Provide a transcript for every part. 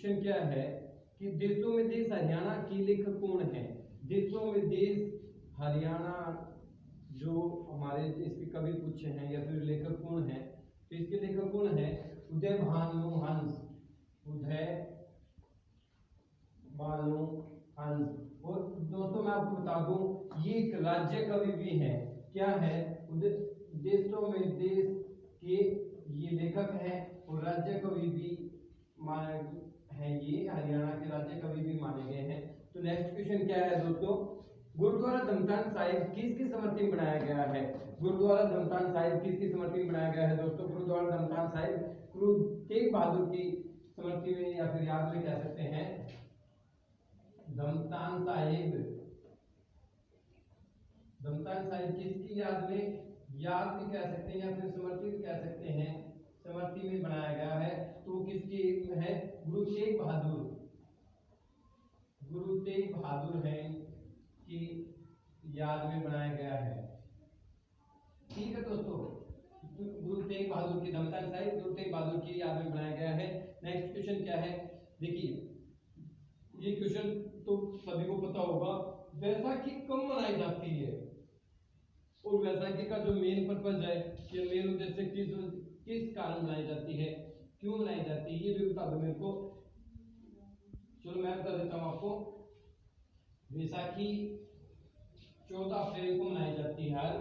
Question क्या है कि देशों में देश हरियाणा के लेखक कौन है। देशों में देश हरियाणा जो हमारे इसके कवि पूछे हैं या फिर लेखक कौन है, तो इसके लेखक कौन है, उदय भानु हंस, उदय भानु हंस। और दोस्तों मैं आपको बता दूं ये एक राज्य कवि भी है। क्या है, देशों में देश के ये लेखक हैं और राज्य कवि भी माने हैं, ये हरियाणा के राज्य कवि भी माने गए हैं। तो नेक्स्ट क्वेश्चन क्या है दोस्तों, गुरुद्वारा धमतान साहिब किसकी स्मृति में बनाया गया है। गुरुद्वारा धमतान साहिब किसकी स्मृति में बनाया गया है दोस्तों, गुरुद्वारा धमतान साहिब गुरु तेग बहादुर की स्मृति में या फिर याद में कह सकते हैं। धमतान साहिब, धमतान साहिब किसकी याद में, याद भी कह सकते हैं या फिर स्मृति भी कह सकते हैं, स्मृति में बनाया गया है। तो किसकी है, गुरु तेग बहादुर, गुरु तेग बहादुर है की याद में बनाया गया है। ठीक है दोस्तों, गुरु तेग बहादुर की धमतान साहिब गुरु तेग बहादुर की याद में बनाया गया है। नेक्स्ट क्वेश्चन क्या है, देखिए ये क्वेश्चन तो सभी को पता होगा, वैसाखी कब मनाई जाती है और वैसाखी का जो मेन पर्पज है कि मेन उद्देश्य किस कारण मनाई जाती है, क्यों मनाई जाती है, ये भी बता दो मेरे को। चलो मैं बता देता हूँ आपको। वैसाखी 14 अप्रैल को मनाई जाती है, हर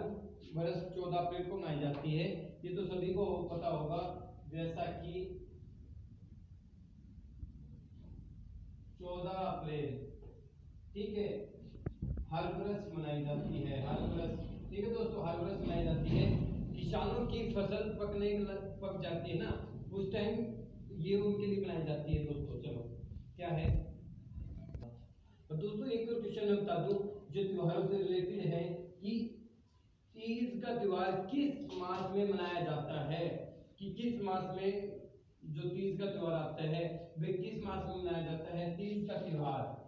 वर्ष 14 अप्रैल को मनाई जाती है, ये तो सभी को पता होगा। वैसाखी 14 अप्रैल, ठीक है, हर वर्ष मनाई जाती है, हर वर्ष। ठीक है दोस्तों, हर वर्ष मनाई जाती है। किसानों की फसल पक जाती है ना, उस टाइम ये उनके लिए मनाई जाती है दोस्तों। चलो क्या है, और दोस्तों एक और क्वेश्चन मैं बता दूं जो त्योहारों से रिलेटेड है कि तीज का त्योहार किस मास में मनाया जाता है, कि किस मास में जो तीज का त्योहार आता है वह किस मास में मनाया जाता है। तीज का त्योहार,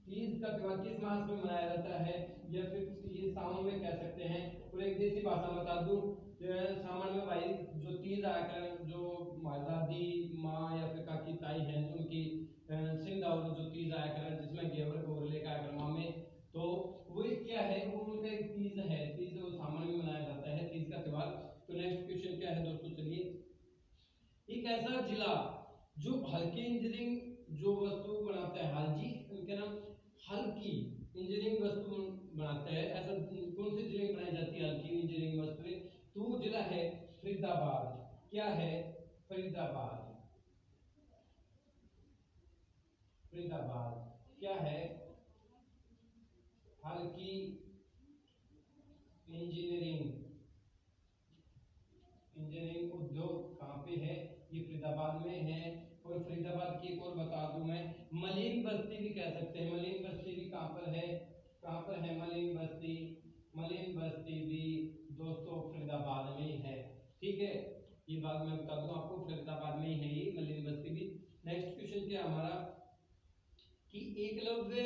तीज का त्योहार किस मास में मनाया जाता है, या फिर ये सावन में कह सकते हैं। और एक देसी भाषा में बता दूं, सावन में भाई जो तीज आकर जो दादी माँ या फिर काकी ताई हैं उनकी सिंधा और जो तीज आया कर जिसमें घेवर को लेकर आकर माँ में, तो वो क्या है, वो उनका एक तीज है, तीज वो सावन में मनाया जाता है तीज का त्योहार। तो नेक्स्ट क्वेश्चन क्या है दोस्तों, चलिए, एक ऐसा जिला जो हल्की इंजीनियरिंग जो वस्तु बनाता है, हलजी उनके नाम, हल्की इंजीनियरिंग वस्तु बनाते हैं, ऐसा कौन से जिले में बनाई जाती है हल्की इंजीनियरिंग वस्तुएं, तो वो जिला है फरीदाबाद। क्या है, फरीदाबाद, फरीदाबाद क्या है, हल्की इंजीनियरिंग, इंजीनियरिंग उद्योग कहाँ पे है, ये फरीदाबाद में है। और फरीदाबाद की एक और बता दूं मैं, मलिन बस्ती भी कह सकते हैं, मलिन बस्ती भी कहाँ पर है, कहाँ पर है मलिन बस्ती, मलिन बस्ती भी दोस्तों फरीदाबाद में ही है। ठीक है, ये बात मैं बता दूं आपको, फरीदाबाद में ही है ये मलिन बस्ती भी। नेक्स्ट क्वेश्चन क्या हमारा कि एकलव्य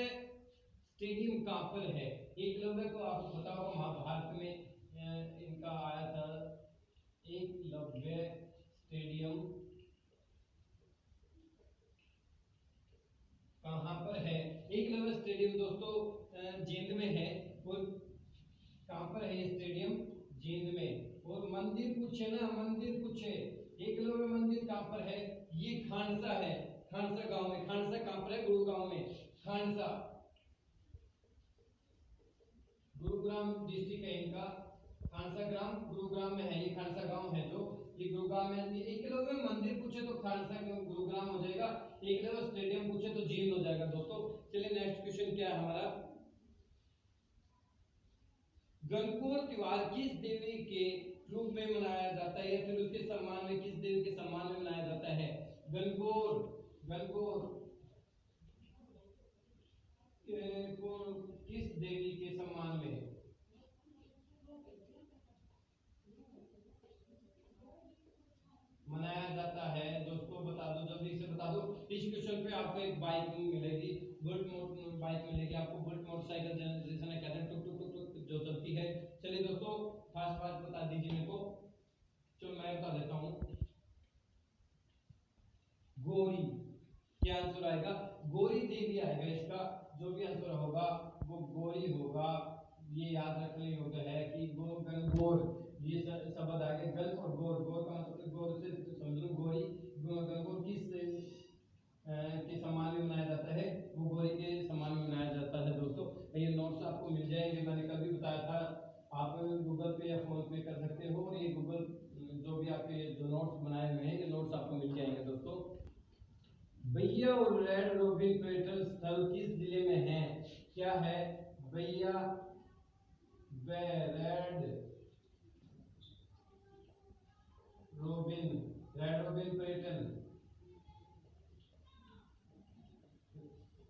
स्टेडियम कहाँ पर है। एकलव्य को आपको पता होगा महाभारत में इनका आया था, एकलव्य स्टेडियम कहाँ पर है। एकलव्य स्टेडियम दोस्तों जींद में है। और कहाँ पर है ये स्टेडियम, जींद में। और मंदिर पूछे ना, मंदिर पूछे, एकलव्य मंदिर कहाँ पर है, ये खानसा है, खानसा गांव में। खानसा कहाँ पर है, गुरुग्राम में, खानसा गुरुग्राम डिस्ट्रिक्ट है इनका, खानसा ग्राम गुरुग्राम में है, ये खानसा गांव है जो ये गुरुग्राम में। एकलव्य मंदिर पूछे तो खानसा गुरुग्राम हो जाएगा, एकलव्य स्टेडियम पूछे तो जींद हो जाएगा दोस्तों। चलिए नेक्स्ट क्वेश्चन क्या है हमारा, गणगौर त्योहार किस देवी के रूप में मनाया जाता है या फिर उसके सम्मान में, किस देवी के सम्मान में मनाया जाता है। गणगौर, गणगौर किस देवी के सम्मान में मनाया जाता है दोस्तों, बता दो जल्दी से बता दो। इस क्वेश्चन पे आपको एक बाइक मिलेगी, बुलेट बाइक मिलेगी आपको, बुलेट मोटरसाइकिल जिसे कहते हैं टुक टुक टुक टुक जो चलती है। चलिए दोस्तों फास्ट फास्ट बता दीजिए मेरे को। चलो मैं रहेगा इसका, जो भी आंसर होगा वो गोरी होगा। ये याद रखने योग्य है कि गो गण गोर, ये शब्द आगे गण और गोर, गोर का मतलब गोर से समझ लो गोरी, गण गोर किस के सम्मान में मनाया जाता है, वो गोरी के सम्मान में मनाया जाता है दोस्तों। ये नोट्स आपको मिल जाएंगे, मैंने कल भी बताया था, आप गूगल पे या फोन पे कर सकते हो, और ये गूगल जो भी आपके जो नोट्स बनाए हुए हैं ये नोट्स आपको मिल जाएंगे दोस्तों। भैया और रेड रोबिन पर्यटन स्थल किस जिले में है? क्या है? भैया व रेड रोबिन पर्यटन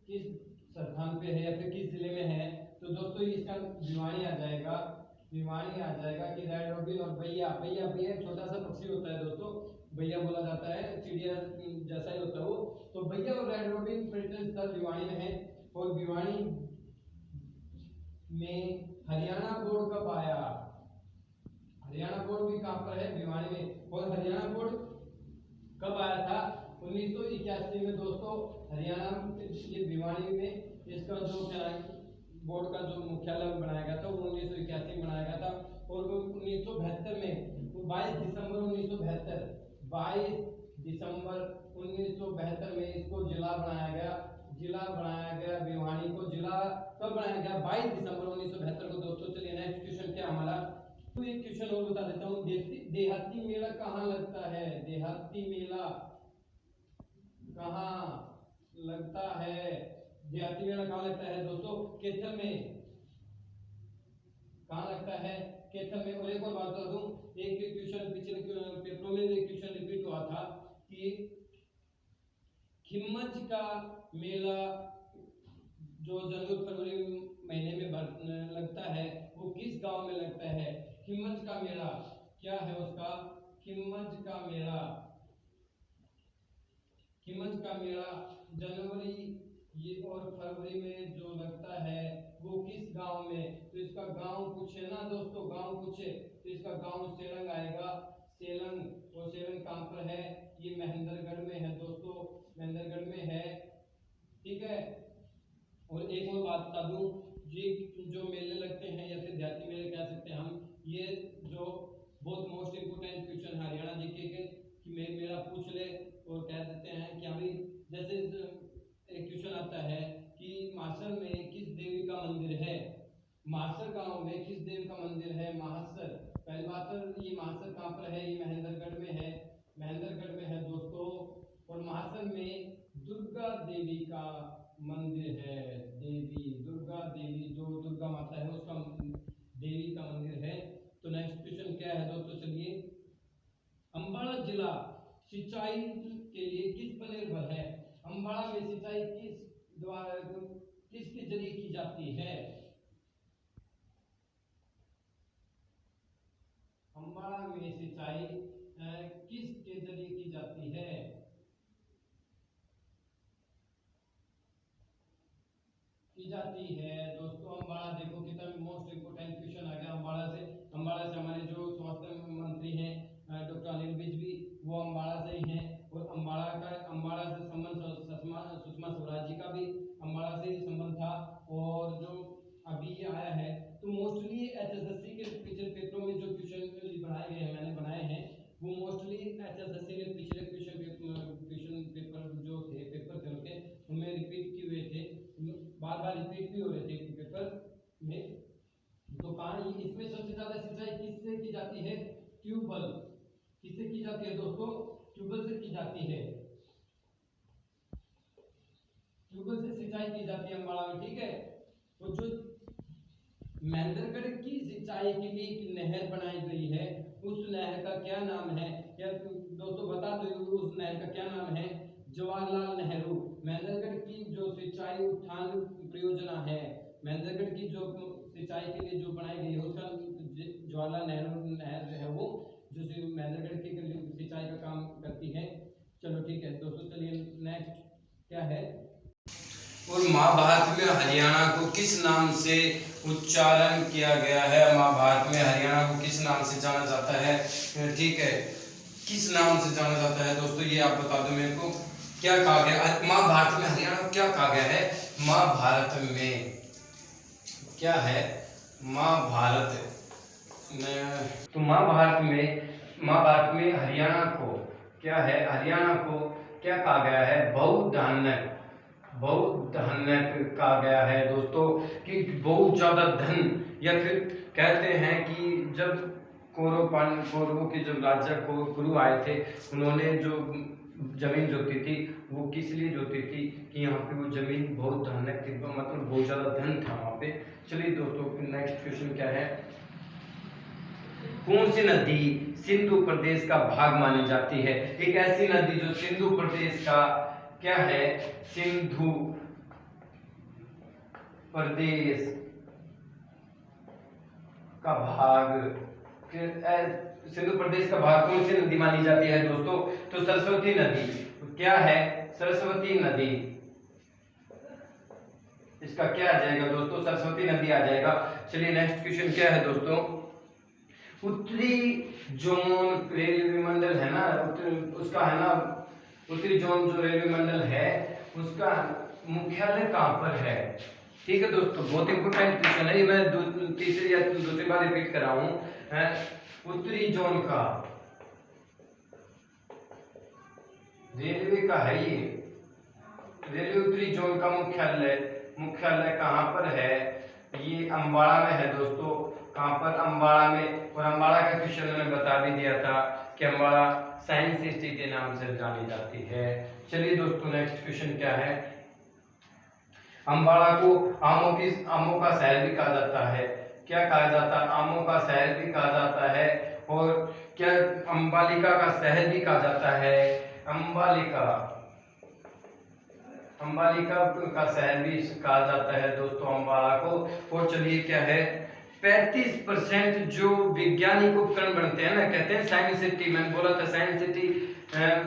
किस स्थान पे है या फिर किस जिले में है? तो दोस्तों इसका भिवानी आ जाएगा, भिवानी आ जाएगा कि रेड रोबिन और भैया, भैया भैया छोटा सा पक्षी होता है दोस्तों, भैया बोला जाता है, चिड़िया जैसा ही होता है वो। तो भैया और रेड रोबिन पर्यटन स्थल भिवानी में है, और भिवानी में हरियाणा बोर्ड कब आया? हरियाणा बोर्ड भी कहां पर है? भिवानी में। और हरियाणा बोर्ड कब आया था? 1981 में दोस्तों, हरियाणा ये भिवानी में इसका जो क्या बोर्ड का जो मुख्यालय बनाया गया था वो 1981 में बनाया गया था। और 1972 में 22 दिसंबर 1972, 22 दिसंबर 1972 में इसको जिला बनाया गया, जिला बनाया गया भिवानी को। जिला कब बनाया गया? 22 दिसंबर 1972 को दोस्तों। चलिए नेक्स्ट क्वेश्चन क्या हमारा, तो एक क्वेश्चन और बता देता हूँ, देहाती मेला कहाँ लगता है? देहाती मेला कहाँ लगता है? देहाती मेला कहाँ लगता है दोस्तों? कैथल में। कहाँ लगता है? कैथल में। और एक और बात बता दूं, एक क्वेश्चन पिछले पेपरों में एक क्वेश्चन रिपीट हुआ था कि खिम्मच का मेला जो जनवरी फरवरी महीने में लगता है वो किस गांव में लगता है? खिम्मच का मेला क्या है उसका? खिम्मच का मेला, खिम्मच का मेला जनवरी ये और फरवरी में जो लगता है वो किस गांव में? तो इसका गांव पूछे ना दोस्तों, गांव पूछे तो इसका गांव सेलंग आएगा, सेलंग। और सेलंग कहां पर है? ये महेंद्रगढ़ में है दोस्तों, महेंद्रगढ़ में है, ठीक है। और एक और बात बता दूं, ये जो मेले लगते हैं या फिर देहाती मेले कह सकते हैं हम, ये जो बहुत मोस्ट इंपोर्टेंट क्वेश्चन है हरियाणा जीके के, कि मेरा पूछ ले और कह देते हैं कि अभी जैसे एक क्वेश्चन आता है कि मासर में किस देवी का मंदिर है? मासर गांव में किस देवी का मंदिर है? माहसर। पहली बात तो ये माहसर कहां पर है? ये महेंद्रगढ़ में है, महेंद्रगढ़ में है दोस्तों। और माहसर में दुर्गा देवी का मंदिर है, देवी दुर्गा देवी जो दुर्गा माता है उसका देवी का मंदिर है। तो नेक्स्ट क्वेश्चन क्या है दोस्तों? चलिए, अंबाला जिला सिंचाई के लिए किस पर निर्भर है? अंबाला में सिंचाई किसके जरिए की जाती है? अंबाला में सिंचाई किसके जरिए की जाती है? की जाती है दोस्तों अंबाला। देखो कितना मोस्ट इंपोर्टेंट क्वेश्चन आ गया अंबाला से। अंबाला से हमारे जो स्वास्थ्य मंत्री हैं डॉक्टर अनिल विज भी, वो अंबाला से ही हैं। और अंबाला से संबंध सुषमा स्वराज जी का भी अंबाला से ही संबंध था। और जो अभी ये आया है, तो मोस्टली एचएसएससी के पिछले पेपरों में जो क्वेश्चन बनाए गए हैं, मैंने बनाए हैं, वो मोस्टली एचएसएससी ने पिछले क्वेश्चन पेपर जो थे पेपर थे उनके, उनमें रिपीट किए हुए थे, बार बार रिपीट भी हो रहे थे पेपर में। तो कहानी इसमें सबसे ज्यादा सिंचाई किससे की जाती है? ट्यूबवेल। किससे की जाती है दोस्तों? ट्यूबवेल से की जाती है, ट्यूबवेल से सिंचाई की जाती है अंबाला में, ठीक है। तो जो महेंद्रगढ़ की सिंचाई के लिए एक नहर बनाई गई है, उस नहर का क्या नाम है? क्या दोस्तों बता दो, उस नहर का क्या नाम है? जवाहरलाल नेहरू। महेंद्रगढ़ की जो सिंचाई उत्थान परियोजना है, महेंद्रगढ़ की जो सिंचाई के लिए जो बनाई गई है, उसका जवाहरलाल नेहरू नहर जो है वो जो महेंद्रगढ़ की सिंचाई का काम करती है। चलो ठीक है दोस्तों, चलिए नेक्स्ट क्या है। और महाभारत में हरियाणा को किस नाम से उच्चारण किया गया है? महाभारत में हरियाणा को किस नाम से जाना जाता है? ठीक है, किस नाम से जाना जाता है दोस्तों, ये आप बता दो मेरे को। क्या कहा गया महाभारत में हरियाणा को? क्या कहा गया है महाभारत में क्या है, महाभारत में, तो महाभारत में हरियाणा को क्या है, हरियाणा को क्या कहा गया है, बहुत धान्य कहा गया है दोस्तों, कि बहुत ज्यादा धन, या फिर कहते हैं कि जब कौरवों के जब राजा को कुरु आए थे, उन्होंने जो जमीन जोती थी वो किस लिए जोती थी कि यहाँ पे वो जमीन बहुत धान्य थी, मतलब बहुत ज्यादा धन था वहाँ पे। चलिए दोस्तों नेक्स्ट क्वेश्चन क्या है, कौन सी नदी सिंधु प्रदेश का भाग मानी जाती है, एक ऐसी नदी जो सिंधु प्रदेश का क्या है, सिंधु प्रदेश का भाग, सिंधु प्रदेश का भाग कौन सी नदी मानी जाती है दोस्तों, तो सरस्वती नदी, क्या है, सरस्वती नदी, इसका क्या आ जाएगा दोस्तों, सरस्वती नदी आ जाएगा। चलिए नेक्स्ट क्वेश्चन क्या है दोस्तों, उत्तरी जोन रेलवे मंडल है ना, उसका है ना, उत्तरी जोन जो रेलवे मंडल है उसका मुख्यालय कहाँ पर है, ठीक है दोस्तों, बहुत इंपोर्टेंट क्वेश्चन है, मैं तीसरी या दूसरी बार रिपीट कर रहा हूँ। उत्तरी जोन का रेलवे का है ये, रेलवे उत्तरी जोन का मुख्यालय कहाँ पर है, ये अम्बाड़ा में है दोस्तों, कहाँ पर, अम्बाड़ा में, और अम्बाड़ा का क्वेश्चन मैंने बता भी दिया था कि अम्बाड़ा साइंस सिटी के नाम से जानी जाती है। चलिए दोस्तों नेक्स्ट क्वेश्चन क्या है, अम्बाड़ा को आमों का शहर भी कहा जाता है, क्या कहा जाता है, आमों का शहर भी कहा जाता है, और क्या अम्बालिका का शहर भी कहा जाता है, अम्बालिका का शहर भी कहा जाता है दोस्तों अम्बाड़ा को। और चलिए क्या है, 35% जो वैज्ञानिक उपकरण बनते हैं ना, कहते हैं साइंस सिटी, मैंने बोला था साइंस सिटी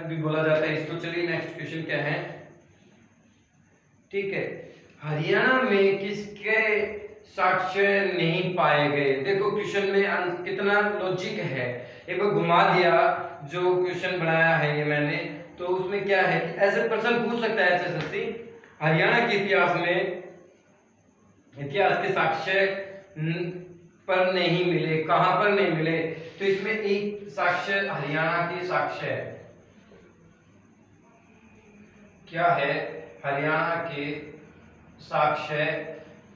भी बोला जाता है इसको। चलिए नेक्स्ट क्वेश्चन क्या है, ठीक है, हरियाणा में किसके साक्ष्य नहीं पाए गए, देखो क्वेश्चन में कितना लॉजिक है, एक बार घुमा दिया जो क्वेश्चन बनाया है ये मैंने, तो उसमें क्या है कि ऐसे प्रश्न पूछ सकता है एसएससी, हरियाणा के इतिहास के साक्ष्य पर नहीं मिले, कहां पर नहीं मिले, तो इसमें एक साक्ष्य हरियाणा के साक्ष्य क्या है, हरियाणा के साक्ष्य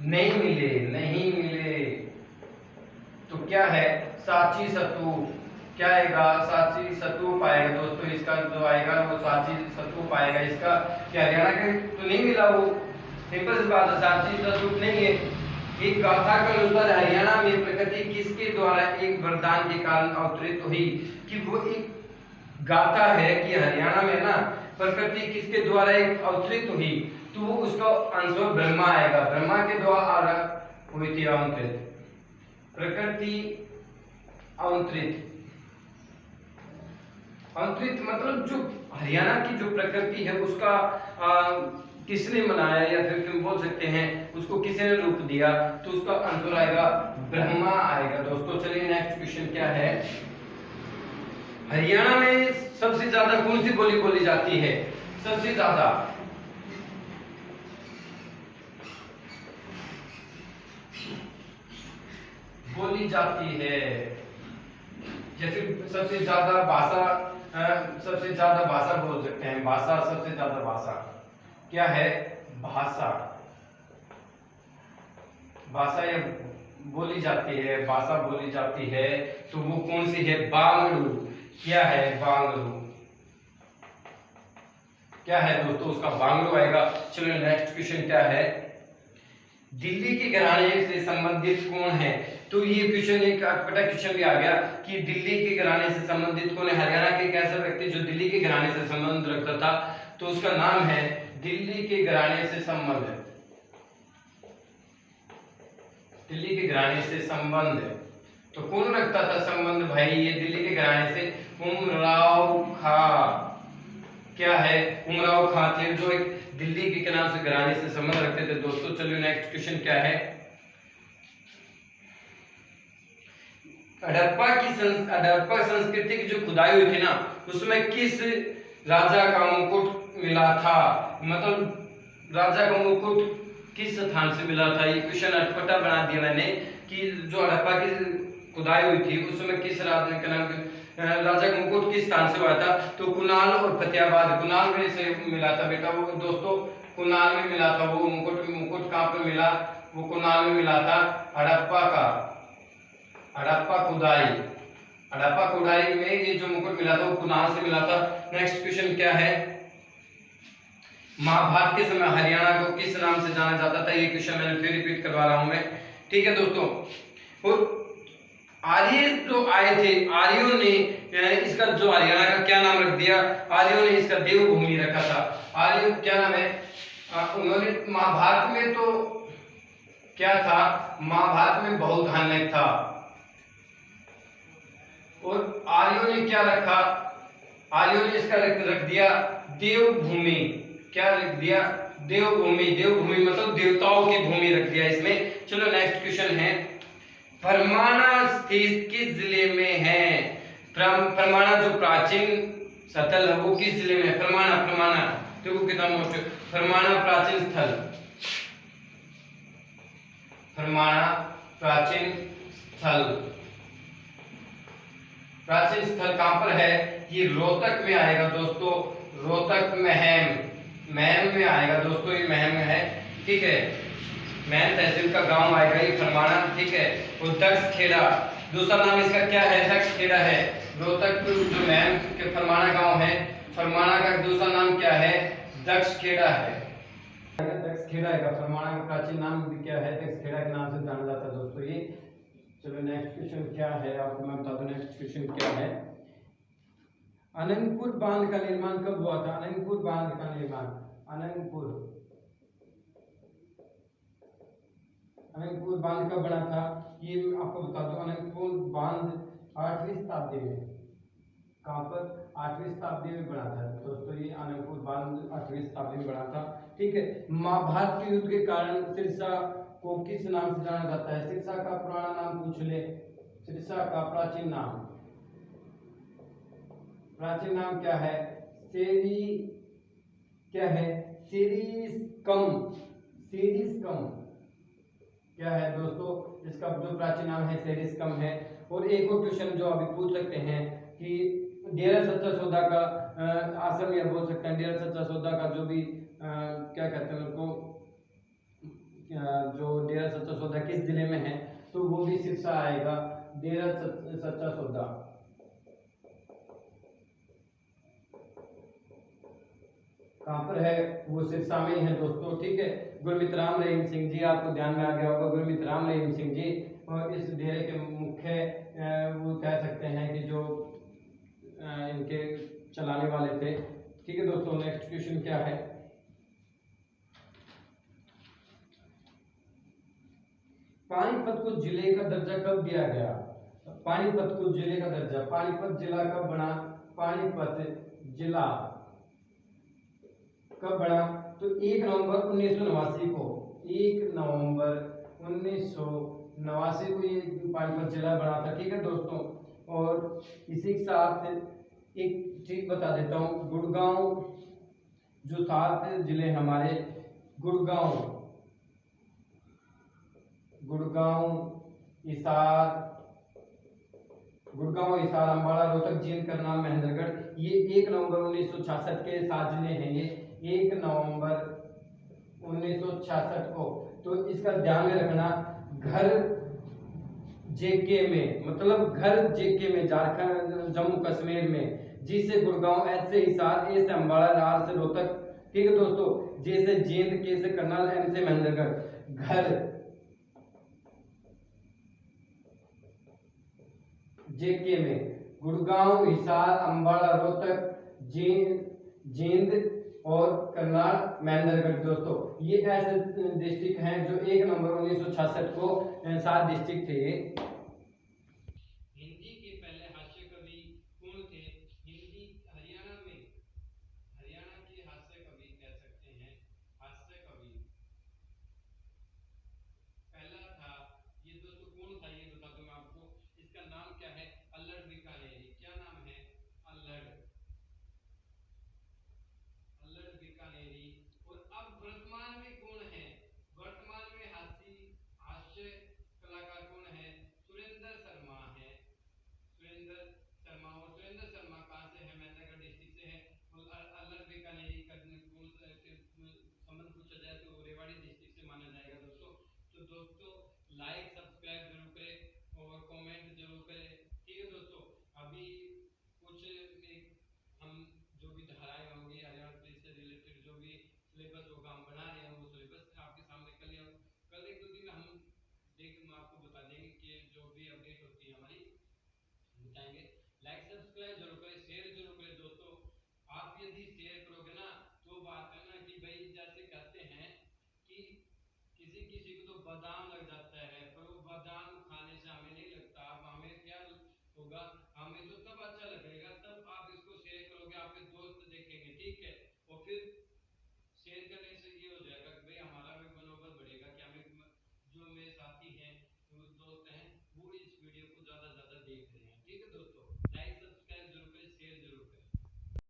नहीं मिले, तो क्या है, सांची स्तूप, क्या आएगा, सांची स्तूप आएगा दोस्तों, इसका जो आएगा वो सांची स्तूप आएगा इसका, क्या हरियाणा के तो नहीं मिला, वो सिंपल सी बात है, सांची स्तूप नहीं है। एक गाथा के अनुसार हरियाणा में प्रकृति किसके द्वारा एक वरदान के कारण अवतरित हुई, कि वो एक गाथा है कि हरियाणा में ना प्रकृति किसके द्वारा एक अवतरित हुई, तो वो उसका आंसर ब्रह्मा आएगा, ब्रह्मा के द्वारा हुई थी अवतरित, प्रकृति अवतरित मतलब जो हरियाणा की जो प्रकृति है उसका किसने बनाया, या फिर क्यों बोल सकते हैं उसको किसने रूप दिया, तो उसका आंसर आएगा ब्रह्मा आएगा दोस्तों। चलिए नेक्स्ट क्वेश्चन क्या है, हरियाणा में सबसे ज्यादा कौन सी बोली बोली जाती है, सबसे ज्यादा बोली जाती है, जैसे सबसे ज्यादा भाषा बोल सकते हैं, भाषा सबसे ज्यादा भाषा क्या है, भाषा या बोली जाती है, भाषा बोली जाती है, तो वो कौन सी है, बांगड़ू, क्या है, बांगड़ू, क्या है दोस्तों, उसका बांगड़ू आएगा। चलो नेक्स्ट क्वेश्चन क्या है, दिल्ली के घराने से संबंधित कौन है, तो ये क्वेश्चन एक अटपटा क्वेश्चन भी आ गया कि दिल्ली के घराने से संबंधित कौन है, हरियाणा के एक ऐसा व्यक्ति जो दिल्ली के घराने से संबंध रखता था, तो उसका नाम है दिल्ली के घराने से संबंध, दिल्ली के घराने से संबंध, तो कौन रखता था संबंध भाई, ये दिल्ली के घराने से उमराव खां, क्या है, उमराव खां थे जो एक दिल्ली के नाम से घराने से संबंध रखते थे दोस्तों। चलिए नेक्स्ट क्वेश्चन क्या है, हड़प्पा संस्कृति की जो खुदाई हुई थी ना, उसमें किस राजा का मुकुट मिला था, मतलब राजा का मुकुट किस स्थान से मिला था? ये क्वेश्चन अटपटा बना दिया मैंने कि जो हड़प्पा की खुदाई हुई थी उस समय किस राजा का नाम राजा का मुकुट किस स्थान से हुआ था? तो कुणाल और फतेहाबाद, कुणाल में से मिला था बेटा वो दोस्तों, कुणाल में मिला था वो मुकुट। मुकुट कहाँ पे मिला? वो कुणाल में मिला था। हड़प्पा का हड़प्पा खुदाई, हड़प्पा खुदाई में ये जो मुकुट मिला था वो कुणाल से मिला था। नेक्स्ट क्वेश्चन क्या है? महाभारत के समय हरियाणा को किस नाम से जाना जाता था? ये क्वेश्चन मैंने फिर रिपीट करवा रहा हूं मैं, ठीक है दोस्तों। और आर्य जो आए थे, आर्यों ने इसका जो हरियाणा का क्या नाम रख दिया? आर्यों ने इसका देवभूमि रखा था। आर्य क्या नाम है? उन्होंने महाभारत में तो क्या था? महाभारत में बहुधान्य था और आर्यों ने क्या रखा? आर्यों ने इसका रख दिया देवभूमि। क्या लिख दिया? देवभूमि। देवभूमि मतलब देवताओं की भूमि रख दिया इसमें। चलो नेक्स्ट क्वेश्चन है, फरमाना स्थित किस जिले में है? फरमाना जो प्राचीन स्थल है वो किस जिले में है? फरमाना, फरमाना देखो कितना मोस्ट, फरमाना प्राचीन स्थल, फरमाना प्राचीन स्थल। प्राचीन स्थल कहां पर है? ये रोहतक में आएगा दोस्तों, रोहतक महम, महम में आएगा दोस्तों, ये महम में है, ठीक है। महम तहसील का गांव आएगा ये फरमाना, ठीक है। और दक्षखेड़ा, दूसरा नाम इसका क्या है? दक्षखेड़ा है। रोहतक जो महम के फरमाना गांव है, फरमाना का दूसरा नाम क्या है? दक्षखेड़ा है। दक्षखेड़ा है, फरमाना का प्राचीन नाम क्या है? दक्षखेड़ा के नाम से जाना जाता है दोस्तों ये। चलो नेक्स्ट क्वेश्चन क्या है आपको मैं बता दूं। नेक्स्ट क्वेश्चन क्या है? अनंगपुर बांध का निर्माण कब हुआ था? अनंगपुर बांध का निर्माण, अनंगपुर बांध कब बना था? ये आपको बता दूं, अनंगपुर बांध 8वीं शताब्दी में, कहां पर? 8वीं शताब्दी में बना था दोस्तों ये अनंगपुर बांध 8वीं शताब्दी में बना था, ठीक है। महाभारत के युद्ध के कारण सिरसा को किस नाम से जाना जाता है? सिरसा का पुराना नाम पूछ ले, सिरसा का प्राचीन नाम, प्राचीन नाम क्या है? सेरी, क्या है? सेरिस्कम, सेरिस्कम क्या है दोस्तों? इसका जो प्राचीन नाम है सेरिस्कम है। और एक और क्वेश्चन जो अभी पूछ सकते हैं कि डेरा सच्चा सौदा का आश्रम, या बोल सकते हैं डेरा सच्चा सौदा का जो भी क्या कहते हैं उनको, जो डेरा सच्चा सौदा किस जिले में है? तो वो भी सिरसा आएगा, डेरा सच्चा सौदा। कहां पर है? वो सिरसा में है दोस्तों, ठीक है। गुरमीत राम रहीम सिंह जी, आपको ध्यान में आ गया होगा, गुरमीत राम रहीम सिंह जी, और इस डेरे के मुख्य वो कह सकते हैं कि जो इनके चलाने वाले थे, ठीक है दोस्तों। नेक्स्ट क्वेश्चन क्या है? पानीपत को जिले का दर्जा कब दिया गया? पानीपत को जिले का दर्जा, पानीपत जिला कब बना? पानीपत जिला कब बना? तो 1 नवंबर 1989 को, 1 नवंबर 1989 को ये पानीपत जिला बना था, ठीक है दोस्तों। और इसी के साथ एक चीज बता देता हूँ, गुड़गांव जो 7 जिले हमारे, गुड़गांव, गुड़गांव, हिसार, गुड़गांव, हिसार, अम्बाला, रोहतक, जींद, करनाल, महेंद्रगढ़, ये 1 नवंबर 1966 के 7 जिले हैं ये, 1 नवंबर 1966 को। तो इसका ध्यान में रखना, घर जेके में, मतलब घर जेके में, झारखंड जम्मू कश्मीर में, जी से गुड़गांव, एच से हिसार, ए से अम्बाला, आर से रोहतक, ठीक है दोस्तों, जे से जींद, के से करनाल, एम से महेंद्रगढ़। घर जेके में गुड़गांव, हिसार, अम्बाला, रोहतक, जींद और करनाल, महेंद्रगढ़ दोस्तों, ये ऐसे डिस्ट्रिक्ट हैं जो 1 नवंबर 1966 को 7 डिस्ट्रिक्ट थे ये। हिंदी के पहले हास्य कवि कौन थे? हिंदी हरियाणा में, हरियाणा के हास्य कवि कह सकते हैं, हास्य कवि पहला था ये दोस्तों, कौन था ये बता दूं मैं आपको, इसका नाम क्या है? अल्लड़ बीकानेरी। क्या नाम है? अल्लड़, अल्लड़ बीकानेरी। और अब वर्तमान में कौन है? लाइक सब्सक्राइब जरूर करें और कमेंट जरूर करें। ठीक है दोस्तों, अभी कुछ हम जो भी धाराएं होंगी हरियाणा पुलिस से रिलेटेड जो भी सिलेबस होगा हम बना रहे हैं, वो सिलेबस आपके सामने कल एक दो दिन हम आपको बता देंगे कि जो भी अपडेट होती है हमारी बताएंगे। लाइक सब्सक्राइब जरूर करें, शेयर जरूर करें दोस्तों। आप यदि शेयर करोगे ना तो बात है ना कि भाई जैसे कहते हैं कि किसी किसी को तो बादाम लग जाता है, पर वो बादाम खाने से हमें नहीं लगता। अब हमें क्या होगा, हमें तो तब अच्छा लगता